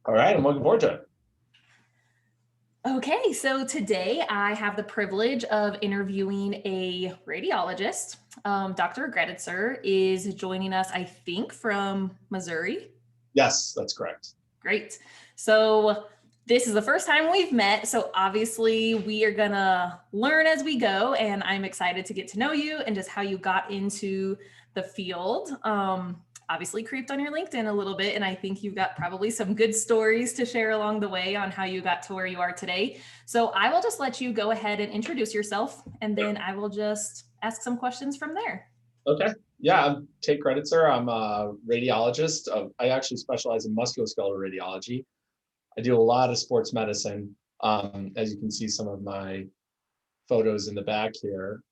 All right, I'm looking forward to it. Okay, so today I have the privilege of interviewing a radiologist. Dr. Greditzer is joining us, I think, from Missouri. Yes, that's correct. Great. So this is the first time we've met. So obviously we are gonna learn as we go, and I'm excited to get to know you and just how you got into the field. Obviously creeped on your LinkedIn a little bit, and I think you've got probably some good stories to share along the way on how you got to where you are today. So I will just let you go ahead and introduce yourself, and then I will just ask some questions from there. Okay. Yeah, I'm Tate Greditzer. I'm a radiologist. I actually specialize in musculoskeletal radiology. I do a lot of sports medicine. As you can see, some of my photos in the back here.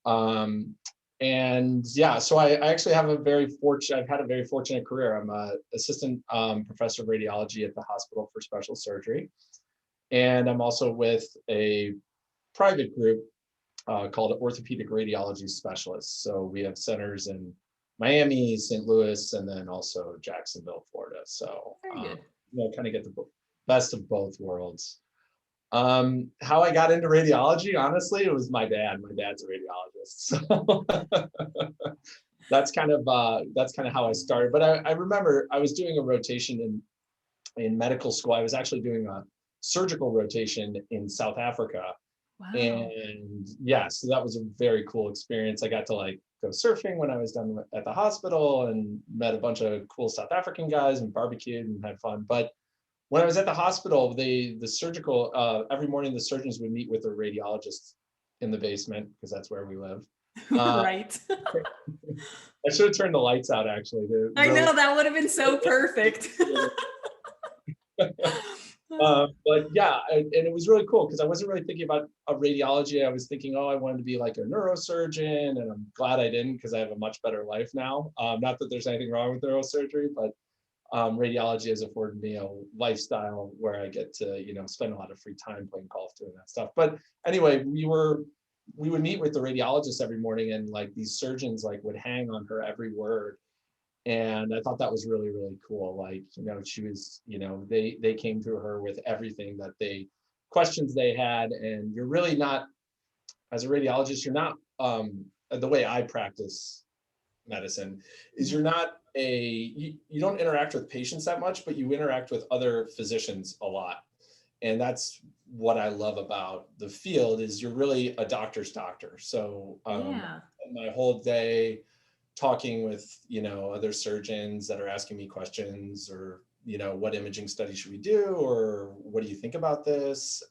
And yeah, so I actually have I've had a very fortunate career. I'm a assistant professor of radiology at the Hospital for Special Surgery. And I'm also with a private group called Orthopedic Radiology Specialists. So we have centers in Miami, St. Louis, and then also Jacksonville, Florida. So, Very good. kind of get the best of both worlds. How I got into radiology, honestly, it was my dad. My dad's a radiologist. So that's kind of how I started. But I remember I was doing a rotation in medical school. I was actually doing a surgical rotation in South Africa. Wow. And yeah, so that was a very cool experience. I got to like go surfing when I was done at the hospital and met a bunch of cool South African guys and barbecued and had fun. But when I was at the hospital, the surgical every morning the surgeons would meet with a radiologist in the basement because that's where we live. Uh, Right. I should have turned the lights out actually to I really. know that would have been so perfect. But yeah, and it was really cool because I wasn't really thinking about a radiology. I was thinking, oh, I wanted to be like a neurosurgeon, and I'm glad I didn't because I have a much better life now. Not that there's anything wrong with neurosurgery, but radiology has afforded me a lifestyle where I get to, spend a lot of free time playing golf, doing that stuff. But anyway, we would meet with the radiologist every morning, and like these surgeons like would hang on her every word, and I thought that was really really cool. Like, she was, they came to her with everything that they questions they had, and you're really not, as a radiologist, you're not, the way I practice medicine is you're not you don't interact with patients that much, but you interact with other physicians a lot. And that's what I love about the field is you're really a doctor's doctor. So Yeah. my whole day talking with, other surgeons that are asking me questions, or what imaging study should we do, or what do you think about this.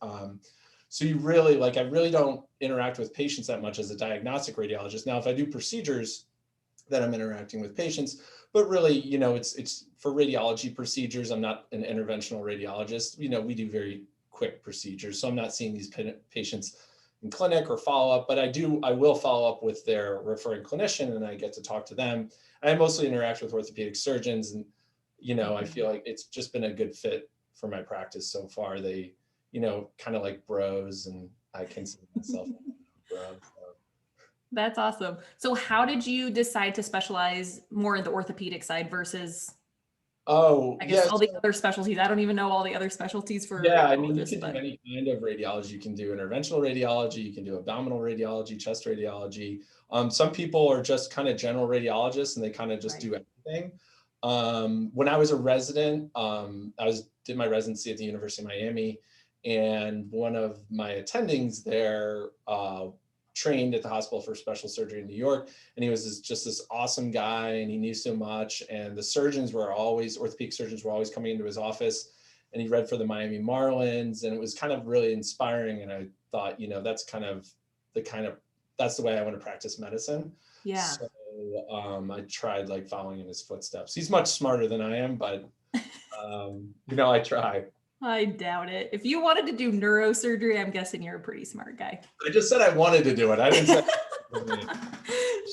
So you really, like, I really don't interact with patients that much as a diagnostic radiologist. Now if I do procedures, that I'm interacting with patients, but really, it's for radiology procedures. I'm not an interventional radiologist. We do very quick procedures, so I'm not seeing these patients in clinic or follow up, but I will follow up with their referring clinician, and I get to talk to them. I mostly interact with orthopedic surgeons, and I feel like it's just been a good fit for my practice so far. They, kind of like bros, and I consider myself a bro. So. That's awesome. So how did you decide to specialize more in the orthopedic side versus, Oh I guess, yes. all the other specialties? I don't even know all the other specialties for a Yeah, I mean, you radiologist, can do but any kind of radiology. You can do interventional radiology, you can do abdominal radiology, chest radiology. Some people are just kind of general radiologists and they kind of just right. do everything. When I was a resident, did my residency at the University of Miami, and one of my attendings there trained at the Hospital for Special Surgery in New York, and he was just this awesome guy, and he knew so much. And the orthopedic surgeons were always coming into his office, and he read for the Miami Marlins, and it was kind of really inspiring. And I thought, that's the way I want to practice medicine. Yeah. So I tried like following in his footsteps. He's much smarter than I am, but I try. I doubt it. If you wanted to do neurosurgery, I'm guessing you're a pretty smart guy. I just said I wanted to do it. I didn't say.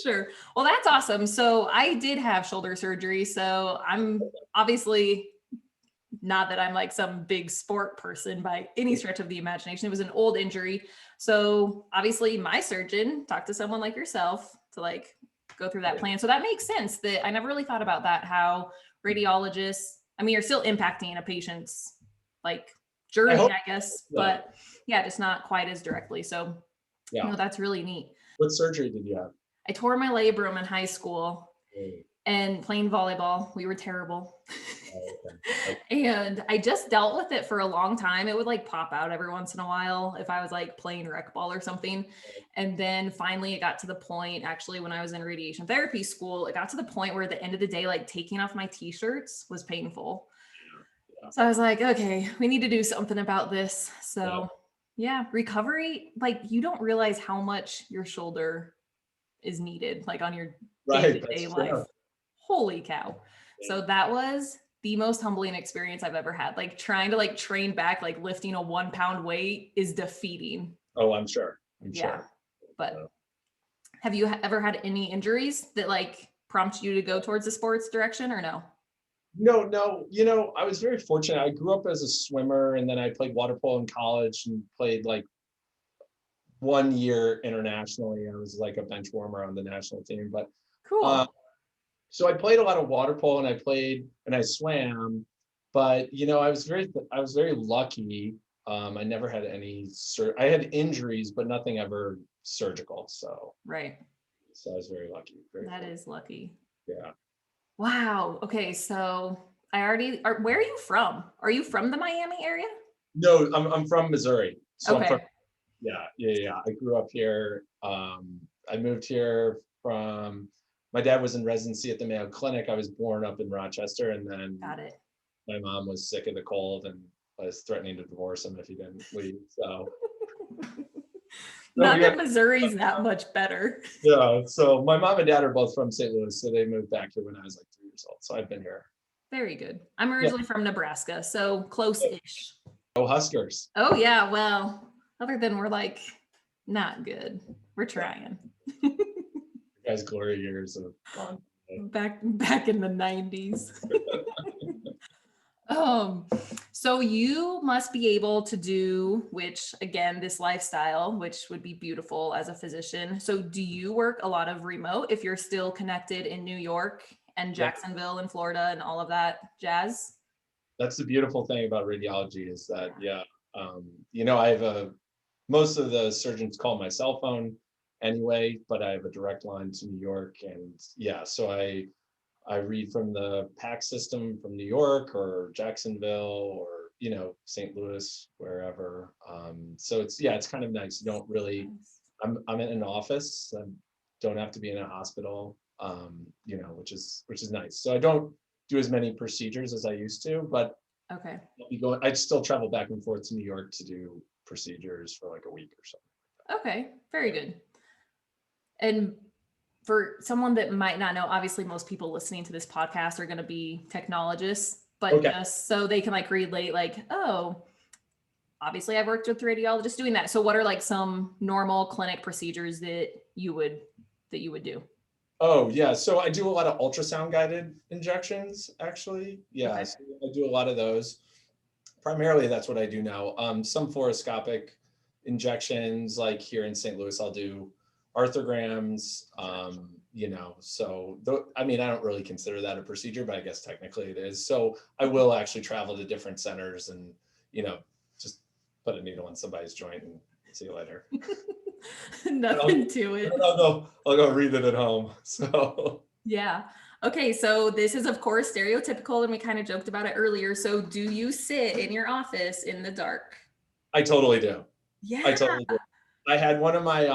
Sure. Well, that's awesome. So I did have shoulder surgery. So I'm obviously not that I'm like some big sport person by any stretch of the imagination. It was an old injury. So obviously my surgeon talked to someone like yourself to like go through that plan. So that makes sense that I never really thought about that, how radiologists, I mean, you're still impacting a patient's like journey, I guess, so. but yeah, just not quite as directly. So Yeah. no, that's really neat. What surgery did you have? I tore my labrum in high school Oh, and playing volleyball. We were terrible. okay. And I just dealt with it for a long time. It would like pop out every once in a while if I was like playing rec ball or something. And then finally it got to the point, actually, when I was in radiation therapy school, it got to the point where at the end of the day, like taking off my t-shirts was painful. Yeah. So I was like, okay, we need to do something about this. So yeah, recovery, like you don't realize how much your shoulder is needed, like on your Right. day-to-day That's life. true. Holy cow. Yeah. So that was the most humbling experience I've ever had. Like trying to like train back, like lifting a 1 pound weight is defeating. Oh, I'm sure. Sure. But have you ever had any injuries that like prompt you to go towards the sports direction or no? No. You know, I was very fortunate. I grew up as a swimmer, and then I played water polo in college and played like 1 year internationally. I was like a bench warmer on the national team. But Cool. so I played a lot of water polo, and I swam. But you know, I was very lucky. I never had I had injuries, but nothing ever surgical. Right. So I was very lucky. That is lucky. Yeah. Wow. Okay. So where are you from? Are you from the Miami area? No, I'm from Missouri. So I'm Okay. from, yeah. I grew up here. I moved here from, my dad was in residency at the Mayo Clinic. I was born up in Rochester, and then Got it. my mom was sick of the cold and was threatening to divorce him if he didn't leave. So Not that Missouri's that much better. yeah. So my mom and dad are both from St. Louis, so they moved back here when I was like 3 years old. So I've been here. Very good. I'm originally from Nebraska, so close-ish. Oh, Huskers. Oh yeah, well, other than we're like not good. We're trying. You guys' glory years of fun. Back in the 90s. So you must be able to do, which again, this lifestyle, which would be beautiful as a physician. So do you work a lot of remote if you're still connected in New York and Jacksonville and Florida and all of that jazz? That's the beautiful thing about radiology is that, you know, I have most of the surgeons call my cell phone anyway, but I have a direct line to New York, and so I read from the PAC system from New York or Jacksonville or, you know, St. Louis, wherever. So it's kind of nice. You don't really, I'm in an office. I don't have to be in a hospital, you know, which is nice. So I don't do as many procedures as I used to, but Okay. I still travel back and forth to New York to do procedures for like a week or something. Okay. Very good. And for someone that might not know, obviously most people listening to this podcast are going to be technologists, but just so they can like relate, like, oh, obviously I've worked with radiologists doing that. So what are like some normal clinic procedures that you would do? Oh yeah, so I do a lot of ultrasound guided injections, actually. Yeah, Okay. so I do a lot of those. Primarily, that's what I do now. Some fluoroscopic injections, like here in St. Louis, I'll do arthrograms. You know, so I mean, I don't really consider that a procedure, but I guess technically it is. So I will actually travel to different centers and, you know, just put a needle in somebody's joint and see you later. Nothing to it. I'll go read it at home. So yeah. Okay, so this is of course stereotypical, and we kind of joked about it earlier. So do you sit in your office in the dark? I totally do. Yeah. I totally do. I had one of my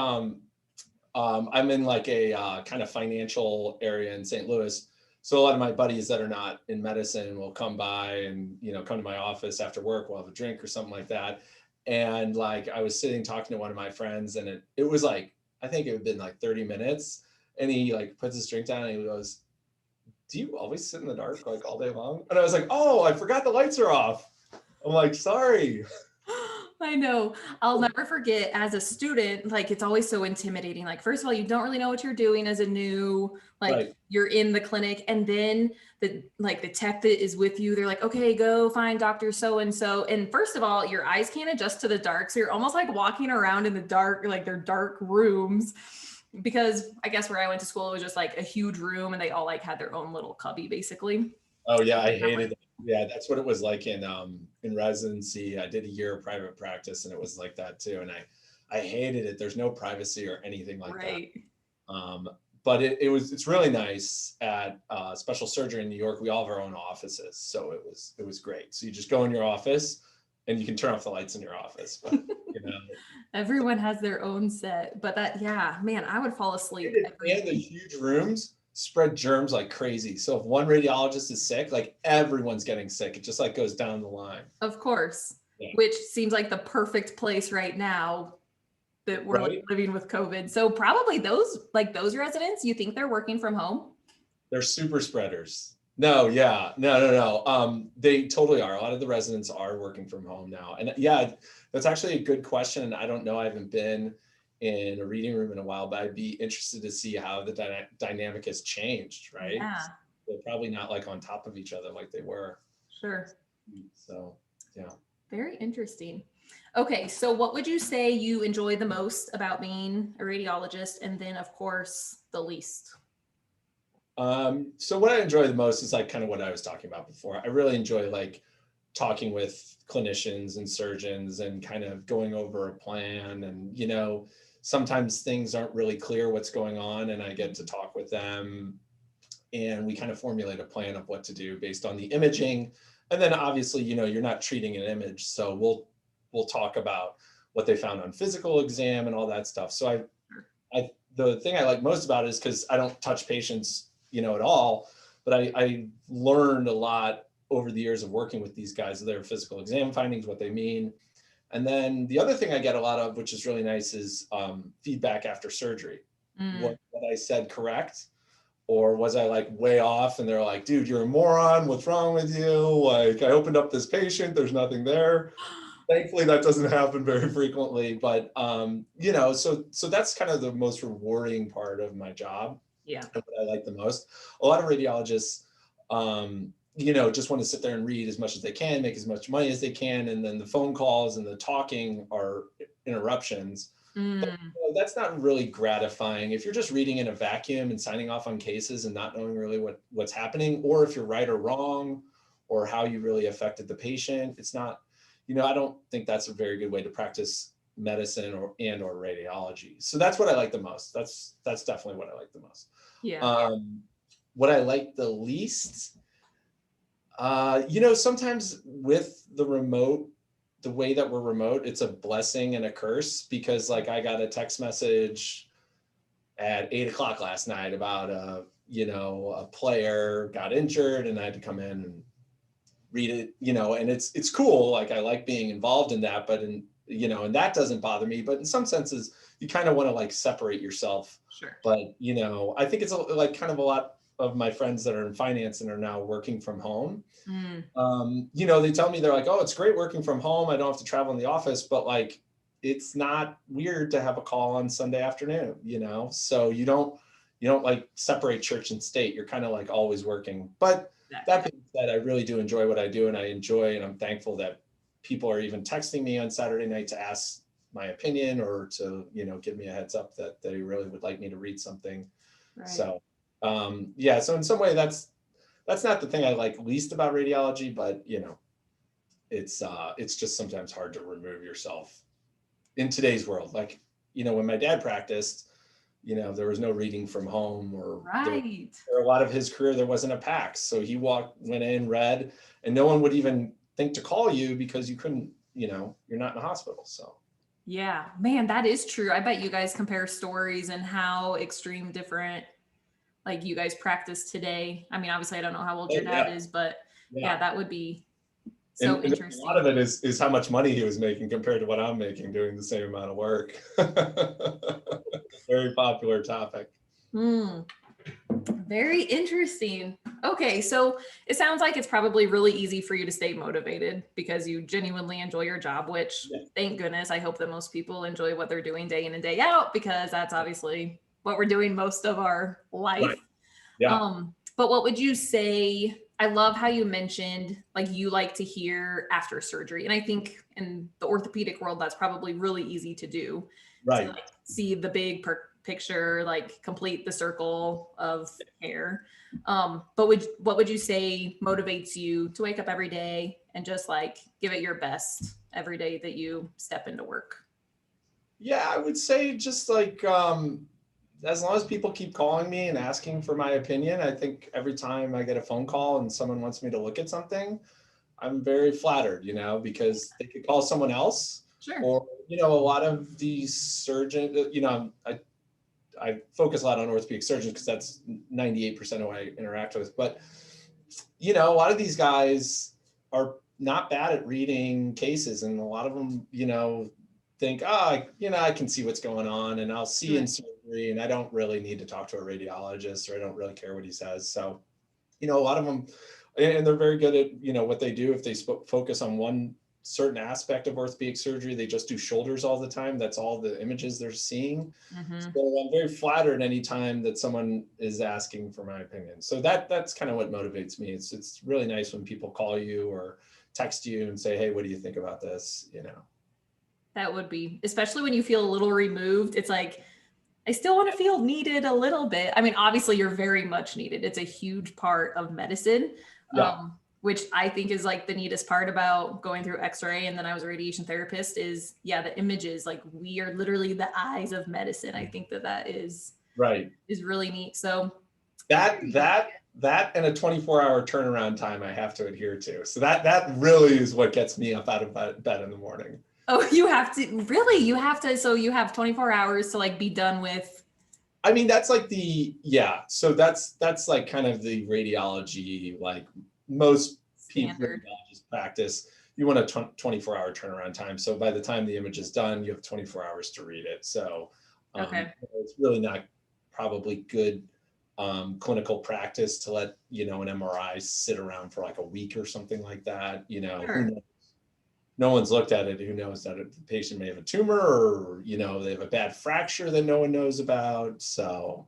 I'm in like a kind of financial area in St. Louis. So a lot of my buddies that are not in medicine will come by and, you know, come to my office after work. We'll have a drink or something like that. And like I was sitting talking to one of my friends, and it was like, I think it had been like 30 minutes. And he like puts his drink down and he goes, "Do you always sit in the dark like all day long?" And I was like, "Oh, I forgot the lights are off." I'm like, "Sorry." I know. I'll never forget as a student, like it's always so intimidating. Like, first of all, you don't really know what you're doing as a new, like Right. you're in the clinic, and then the tech that is with you, they're like, okay, go find Dr. So-and-so. And first of all, your eyes can't adjust to the dark. So you're almost like walking around in the dark, like they're dark rooms. Because I guess where I went to school, it was just like a huge room and they all like had their own little cubby basically. Oh yeah, I hated it. Yeah, that's what it was like in residency. I did a year of private practice and it was like that too. And I hated it. There's no privacy or anything like that. Right. Um, but it's really nice at special surgery in New York. We all have our own offices, so it was great. So you just go in your office, and you can turn off the lights in your office. But you know, Everyone has their own set, but that, yeah, man, I would fall asleep every and the huge rooms spread germs like crazy. So if one radiologist is sick, like everyone's getting sick. It just like goes down the line. Of course, Yeah. which seems like the perfect place right now that we're like Right? living with COVID. So probably those residents, you think they're working from home? They're super spreaders. No, yeah, no. They totally are. A lot of the residents are working from home now, and yeah, that's actually a good question. And I don't know. I haven't been in a reading room in a while, but I'd be interested to see how the dynamic has changed. Right? Yeah, They're probably not like on top of each other like they were. sure. So, yeah. Very interesting. Okay, so what would you say you enjoy the most about being a radiologist, and then of course the least? So what I enjoy the most is like kind of what I was talking about before. I really enjoy like talking with clinicians and surgeons and kind of going over a plan. And, sometimes things aren't really clear what's going on, and I get to talk with them and we kind of formulate a plan of what to do based on the imaging. And then obviously, you're not treating an image. So we'll talk about what they found on physical exam and all that stuff. So the thing I like most about it is because I don't touch patients, at all, but I learned a lot over the years of working with these guys, their physical exam findings, what they mean. And then the other thing I get a lot of, which is really nice, is feedback after surgery. Mm. What I said correct? Or was I like way off? And they're like, dude, you're a moron. What's wrong with you? Like, I opened up this patient, there's nothing there. Thankfully, that doesn't happen very frequently, but so that's kind of the most rewarding part of my job. Yeah. And what I like the most. A lot of radiologists, just want to sit there and read as much as they can, make as much money as they can, and then the phone calls and the talking are interruptions. But Mm. that's not really gratifying. If you're just reading in a vacuum and signing off on cases and not knowing really what's happening, or if you're right or wrong, or how you really affected the patient, it's not. I don't think that's a very good way to practice medicine or radiology. So that's what I like the most. That's definitely what I like the most. Yeah. What I like the least, sometimes with the way that we're remote, it's a blessing and a curse, because like I got a text message at 8 o'clock last night about a player got injured and I had to come in and read it, and it's cool. Like I like being involved in that, but and that doesn't bother me. But in some senses, you kind of want to like separate yourself. Sure. But I think it's like kind of a lot of my friends that are in finance and are now working from home. Mm. They tell me, they're like, oh, it's great working from home. I don't have to travel in the office, but like, it's not weird to have a call on Sunday afternoon, so you don't like separate church and state. You're kind of like always working. But that being said, I really do enjoy what I do, and I'm thankful that people are even texting me on Saturday night to ask my opinion, or to, give me a heads up that they really would like me to read something. Right. So, so in some way that's not the thing I like least about radiology, but it's just sometimes hard to remove yourself in today's world. Like, when my dad practiced, there was no reading from home, or Right. for a lot of his career, there wasn't a PACS. So he went in, read, and no one would even think to call you because you couldn't, you're not in a hospital. So. Yeah, man, that is true. I bet you guys compare stories and how extreme different like you guys practice today. I mean, obviously I don't know how old your dad is, but yeah, that would be so and interesting. A lot of it is how much money he was making compared to what I'm making doing the same amount of work. Very popular topic. Very interesting. Okay, so it sounds like it's probably really easy for you to stay motivated because you genuinely enjoy your job, which thank goodness. I hope that most people enjoy what they're doing day in and day out, because that's obviously what we're doing most of our life. Right. Yeah. But what would you say? I love how you mentioned like you like to hear after surgery. And I think in the orthopedic world, that's probably really easy to do. Right. To like see the big picture, like complete the circle of hair. But what would you say motivates you to wake up every day and just like give it your best every day that you step into work? Yeah, I would say just like as long as people keep calling me and asking for my opinion, I think every time I get a phone call and someone wants me to look at something, I'm very flattered, because they could call someone else, Sure. or, a lot of these surgeons, I focus a lot on orthopedic surgeons because that's 98% of what I interact with. But, a lot of these guys are not bad at reading cases, and a lot of them, think, I can see what's going on and I'll see in surgery and I don't really need to talk to a radiologist, or I don't really care what he says. So, a lot of them, and they're very good at, what they do. If they focus on one certain aspect of orthopedic surgery, they just do shoulders all the time. That's all the images they're seeing. So I'm very flattered anytime that someone is asking for my opinion. So that's kind of what motivates me. It's really nice when people call you or text you and say, hey, what do you think about this? That would be, especially when you feel a little removed. It's like, I still want to feel needed a little bit. I mean, obviously you're very much needed. It's a huge part of medicine, which I think is like the neatest part about going through X-ray. And then I was a radiation therapist is the images, like we are literally the eyes of medicine. I think that is really neat. So that and a 24-hour turnaround time I have to adhere to. So that really is what gets me up out of bed in the morning. Oh, you have to, so you have 24 hours to like be done with. I mean, that's like so that's like kind of the radiology, like most people radiologists practice, you want a 24-hour turnaround time. So by the time the image is done, you have 24 hours to read it. So it's really not probably good clinical practice to let, an MRI sit around for like a week or something like that. Who knows? No one's looked at it. Who knows that the patient may have a tumor, or, they have a bad fracture that no one knows about. So,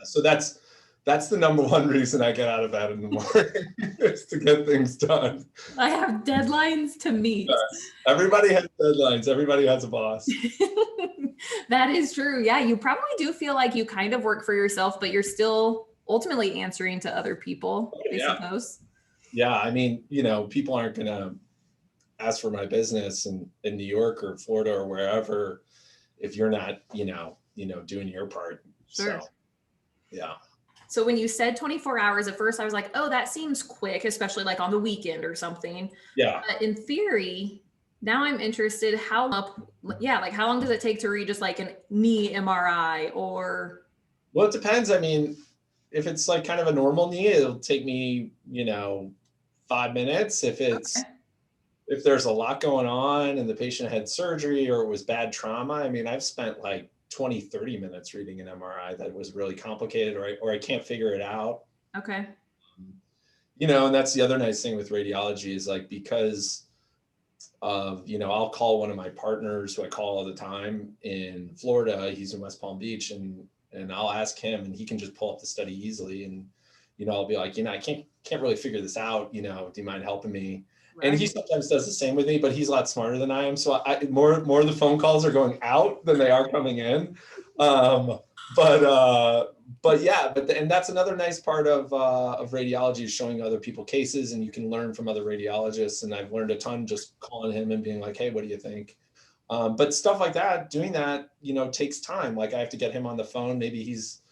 so that's the number one reason I get out of bed in the morning is to get things done. I have deadlines to meet. Yes. Everybody has deadlines. Everybody has a boss. That is true. Yeah. You probably do feel like you kind of work for yourself, but you're still ultimately answering to other people, I suppose. Yeah. I mean, people aren't going to ask for my business in New York or Florida or wherever if you're not, doing your part. Sure. So, yeah. So when you said 24 hours at first, I was like, oh, that seems quick, especially like on the weekend or something. Yeah. But in theory, now I'm interested, how long does it take to read just like a knee MRI or? Well, it depends. I mean, if it's like kind of a normal knee, it'll take me, 5 minutes. If there's a lot going on and the patient had surgery or it was bad trauma, I mean, I've spent like 20, 30 minutes reading an MRI that was really complicated, or I can't figure it out. Okay. And that's the other nice thing with radiology is like, because of, I'll call one of my partners who I call all the time in Florida. He's in West Palm Beach, and I'll ask him and he can just pull up the study easily. And, I'll be like, I can't really figure this out. Do you mind helping me? Right. And he sometimes does the same with me, but he's a lot smarter than I am. So more of the phone calls are going out than they are coming in. And that's another nice part of radiology is showing other people cases, and you can learn from other radiologists. And I've learned a ton just calling him and being like, hey, what do you think? But stuff like that, doing that, takes time. Like I have to get him on the phone. Maybe he's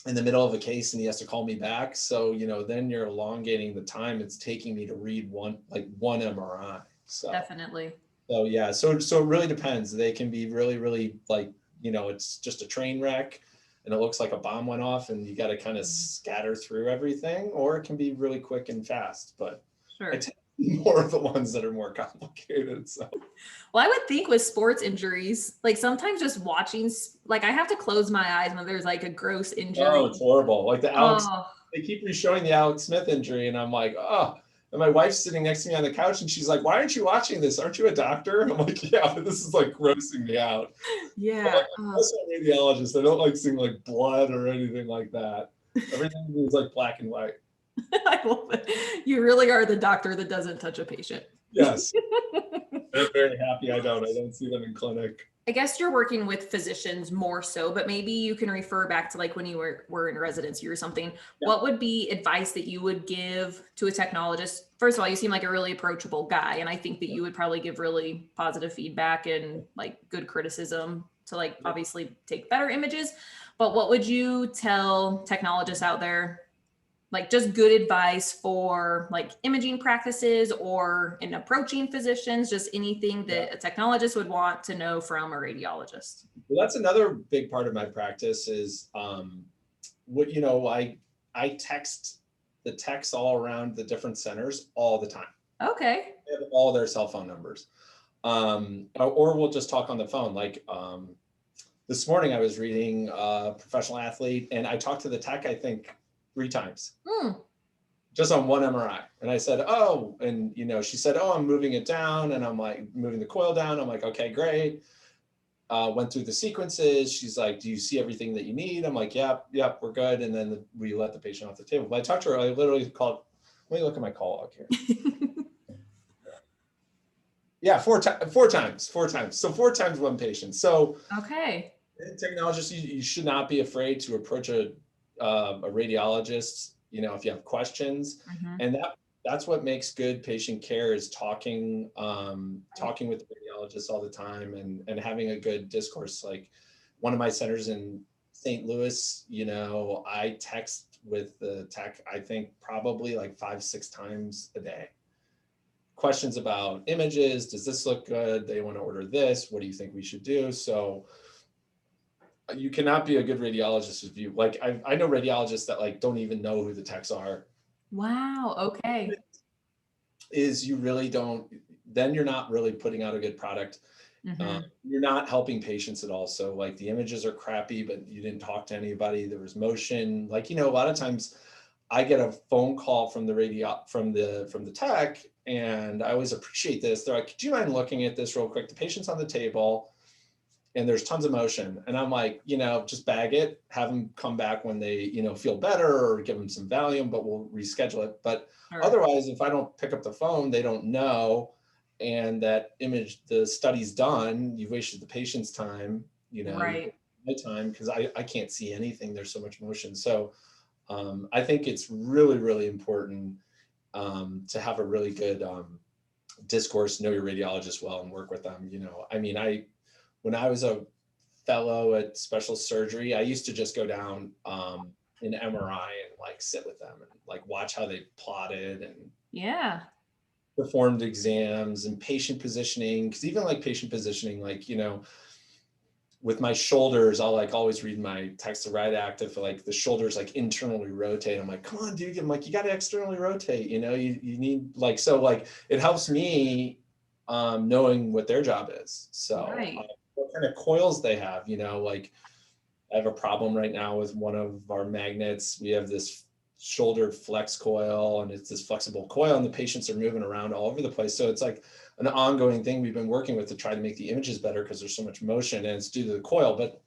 in the middle of a case and he has to call me back. So, then you're elongating the time it's taking me to read one MRI. So definitely. So yeah, so it really depends. They can be really, really like, it's just a train wreck and it looks like a bomb went off and you got to kind of scatter through everything, or it can be really quick and fast, but sure. More of the ones that are more complicated. So, well, I would think with sports injuries, like sometimes just watching, like I have to close my eyes when there's like a gross injury. Oh, it's horrible. Like they keep showing the Alex Smith injury, and I'm like, oh. And my wife's sitting next to me on the couch, and she's like, "Why aren't you watching this? Aren't you a doctor?" I'm like, "Yeah, but this is like grossing me out." Yeah. I'm also a radiologist. I don't like seeing like blood or anything like that. Everything is like black and white. I love it. You really are the doctor that doesn't touch a patient. Yes. I'm very happy I don't see them in clinic. I guess you're working with physicians more so, but maybe you can refer back to like when you were in residency or something. Yeah. What would be advice that you would give to a technologist? First of all, you seem like a really approachable guy, and I think that you would probably give really positive feedback and like good criticism to like obviously take better images. But what would you tell technologists out there, like just good advice for like imaging practices or in approaching physicians, just anything that a technologist would want to know from a radiologist? Well, that's another big part of my practice is what, you know, I text the techs all around the different centers all the time. Okay. They have all their cell phone numbers. Or we'll just talk on the phone. Like this morning I was reading Professional Athlete, and I talked to the tech, I think 3 times. Just on one MRI. And I said, oh, and you know, she said, oh, I'm moving it down. And I'm like, moving the coil down. I'm like, okay, great. Went through the sequences. She's like, do you see everything that you need? I'm like, yep, we're good. And then we let the patient off the table. But I talked to her, I literally called, let me look at my call log here. Yeah, 4 times. So 4 times one patient. So Okay. technologists, you should not be afraid to approach a radiologist, you know, if you have questions. And that's what makes good patient care, is talking with the radiologists all the time, and having a good discourse. Like one of my centers in St. Louis, you know, I text with the tech, I think probably like 5-6 times a day. Questions about images. Does this look good? They want to order this. What do you think we should do? So you cannot be a good radiologist if you like, I know radiologists that like don't even know who the techs are. Wow. Okay. Is you really don't, then you're not really putting out a good product. You're not helping patients at all. So like the images are crappy, but you didn't talk to anybody. There was motion. Like, you know, a lot of times I get a phone call from the tech, and I always appreciate this. They're like, do you mind looking at this real quick? The patient's on the table and there's tons of motion. And I'm like, you know, just bag it, have them come back when they, you know, feel better, or give them some Valium, but we'll reschedule it. But otherwise, if I don't pick up the phone, they don't know. And that image, the study's done, you've wasted the patient's time, you know, my time, because I can't see anything. There's so much motion. So I think it's really, really important to have a really good discourse, know your radiologist well, and work with them. You know, I mean, when I was a fellow at special surgery, I used to just go down in MRI and like sit with them and like watch how they plotted and performed exams and patient positioning. Because even like patient positioning, like, you know, with my shoulders, I'll like always read my text to right active, like the shoulders like internally rotate. I'm like, come on, dude. I'm like, you got to externally rotate, you know, you need like, so like it helps me knowing what their job is. So what kind of coils they have, you know, like I have a problem right now with one of our magnets. We have this shoulder flex coil, and it's this flexible coil, and the patients are moving around all over the place. So it's like an ongoing thing we've been working with to try to make the images better, because there's so much motion and it's due to the coil. But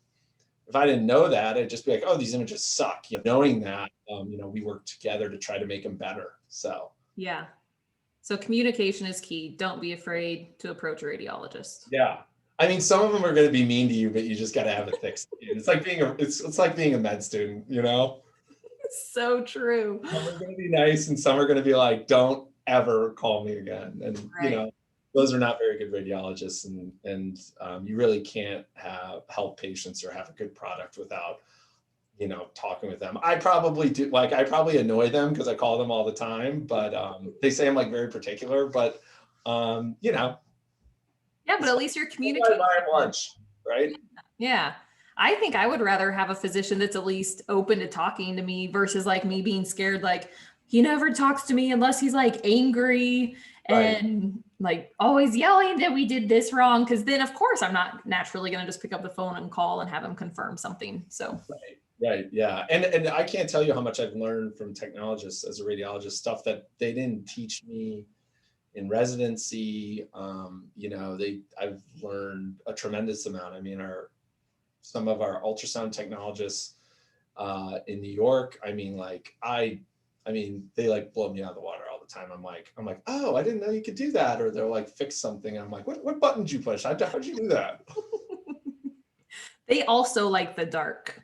if I didn't know that, I'd just be like, oh, these images suck. You know, knowing that, you know, we work together to try to make them better. So so communication is key. Don't be afraid to approach a radiologist. I mean, some of them are going to be mean to you, but you just got to have a thick skin. It's like being it's like being a med student, you know? So true. Some are going to be nice, and some are going to be like, don't ever call me again. And, you know, those are not very good radiologists, and you really can't help patients or have a good product without, you know, talking with them. I probably do, like, I probably annoy them because I call them all the time, but they say I'm like very particular, but, you know. But at least you're communicating. Buy lunch, right? I think I would rather have a physician that's at least open to talking to me versus like me being scared, like he never talks to me unless he's like angry and like always yelling that we did this wrong. Cause then of course I'm not naturally going to just pick up the phone and call and have him confirm something. So. Right. Yeah. And I can't tell you how much I've learned from technologists as a radiologist, stuff that they didn't teach me in residency. You know, I've learned a tremendous amount. I mean, some of our ultrasound technologists in New York, I mean, like, they like blow me out of the water all the the time. I'm like, oh, I didn't know you could do that. Or they'll like fix something. I'm like, what button did you push? How'd you do that? They also like the dark.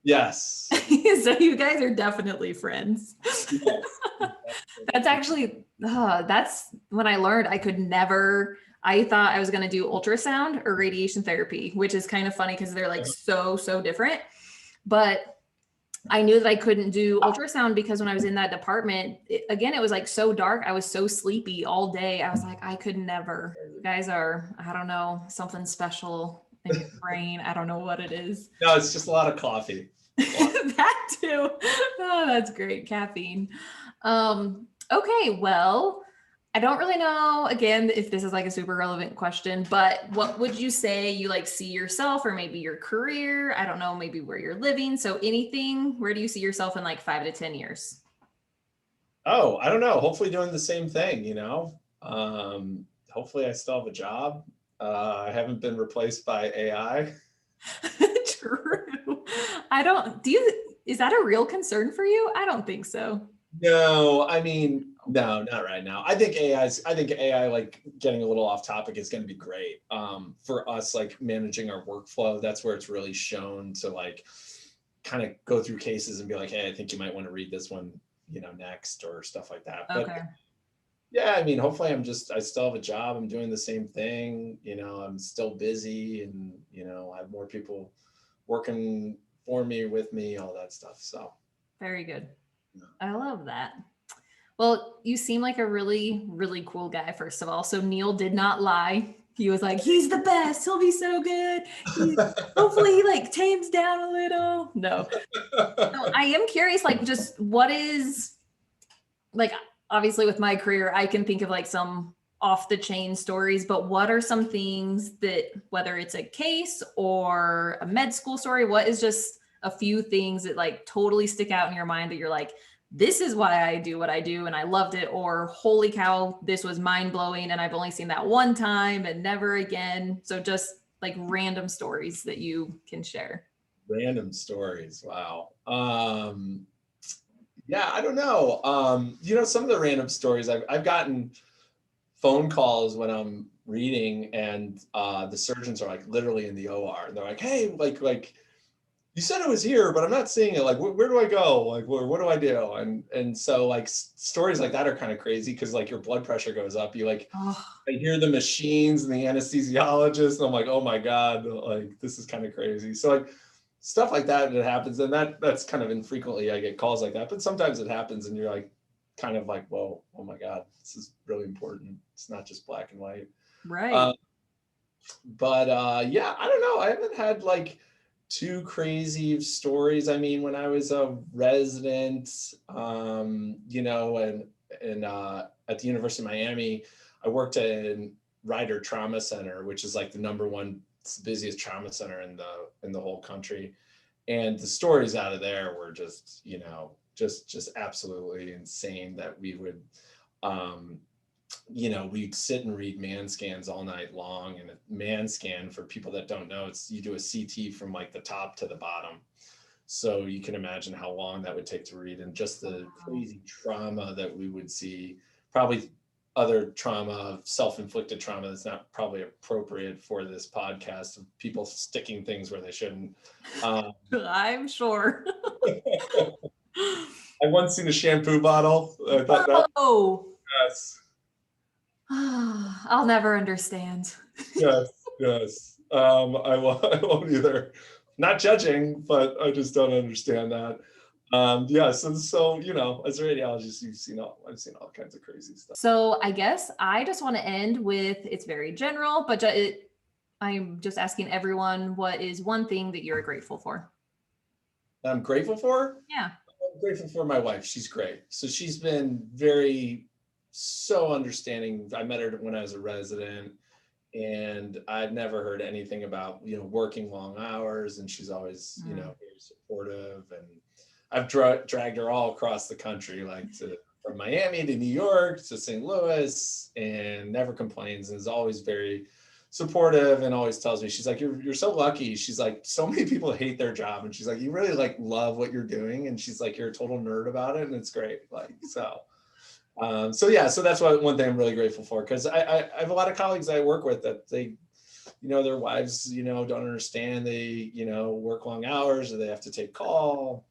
Yes. So you guys are definitely friends. Yes. That's actually, that's when I learned I could never, I thought I was going to do ultrasound or radiation therapy, which is kind of funny because they're like so different. But I knew that I couldn't do ultrasound because when I was in that department, it was like so dark. I was so sleepy all day. I was like, I could never. You guys are, I don't know, something special in your brain. I don't know what it is. No, it's just a lot of coffee. That too. Oh, that's great. Caffeine. Okay, well, I don't really know, again, if this is like a super relevant question, but what would you say you like see yourself or maybe your career? I don't know, maybe where you're living. So anything, where do you see yourself in like 5 to 10 years? Oh, I don't know. Hopefully doing the same thing, hopefully I still have a job. I haven't been replaced by AI. True. Is that a real concern for you? I don't think so. No, I mean, no, not right now. I think AI, like getting a little off topic, is going to be great for us, like managing our workflow. That's where it's really shown to like kind of go through cases and be like, hey, I think you might want to read this one, next, or stuff like that. Okay. But yeah, I mean, hopefully I still have a job. I'm doing the same thing. I'm still busy, and, I have more people working for me, with me, all that stuff. So. Very good. I love that. Well, you seem like a really, really cool guy, first of all. So Neil did not lie. He was like, he's the best. He'll be so good. Hopefully he like tames down a little. No. So I am curious, like, just what is, like, obviously with my career, I can think of like some off the chain stories, but what are some things that, whether it's a case or a med school story, what is just a few things that like totally stick out in your mind that you're like, this is why I do what I do and I loved it, or holy cow, this was mind blowing and I've only seen that one time and never again. So just like random stories that you can share. Random stories. Wow. Yeah, I don't know. Some of the random stories I've gotten phone calls when I'm reading, and the surgeons are like literally in the OR. And they're like, hey, like you said it was here, but I'm not seeing it. Like, where do I go? Like, what do I do? And so like stories like that are kind of crazy, because like your blood pressure goes up. You like, I hear the machines and the anesthesiologist, and I'm like, oh my God, like this is kind of crazy. So like stuff like that happens, and that's kind of infrequently I get calls like that, but sometimes it happens, and you're like, kind of like, whoa, oh my God, this is really important. It's not just black and white. Right. But yeah, I don't know. I haven't had like too crazy stories. I mean, when I was a resident, and at the University of Miami, I worked in Ryder Trauma Center, which is like the number one busiest trauma center in the whole country. And the stories out of there were just, just absolutely insane, that we would, we'd sit and read man scans all night long. And a man scan, for people that don't know, it's, you do a CT from like the top to the bottom. So you can imagine how long that would take to read, and just the crazy trauma that we would see, probably other trauma, self-inflicted trauma that's not probably appropriate for this podcast, of people sticking things where they shouldn't. I'm sure. I once seen a shampoo bottle. I thought that. Oh. Yes. I'll never understand. Yes. I won't either. Not judging, but I just don't understand that. Yeah, so as a radiologist, I've seen all kinds of crazy stuff. So I guess I just want to end with, it's very general, but I'm just asking everyone, what is one thing that you're grateful for? I'm grateful for? Yeah. I'm grateful for my wife. She's great. So she's been so understanding. I met her when I was a resident, and I'd never heard anything about, working long hours. And she's always, very supportive. And I've dragged her all across the country, like from Miami to New York to St. Louis, and never complains, and is always very supportive, and always tells me, she's like, you're so lucky. She's like, so many people hate their job, and she's like, you really like love what you're doing. And she's like, you're a total nerd about it, and it's great. Like, so So yeah, so that's one thing I'm really grateful for, because I have a lot of colleagues I work with that their wives, don't understand. They, work long hours, or they have to take call,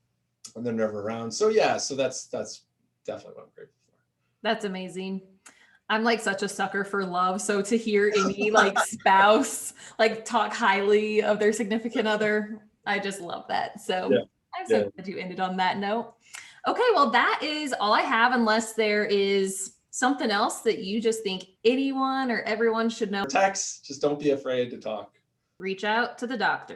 and they're never around. So yeah, so that's definitely what I'm grateful for. That's amazing. I'm like such a sucker for love. So to hear any like spouse like talk highly of their significant other, I just love that. So Yeah, I'm so yeah. glad you ended on that note. Okay, well, that is all I have, unless there is something else that you just think anyone or everyone should know. Text, just don't be afraid to talk. Reach out to the doctor.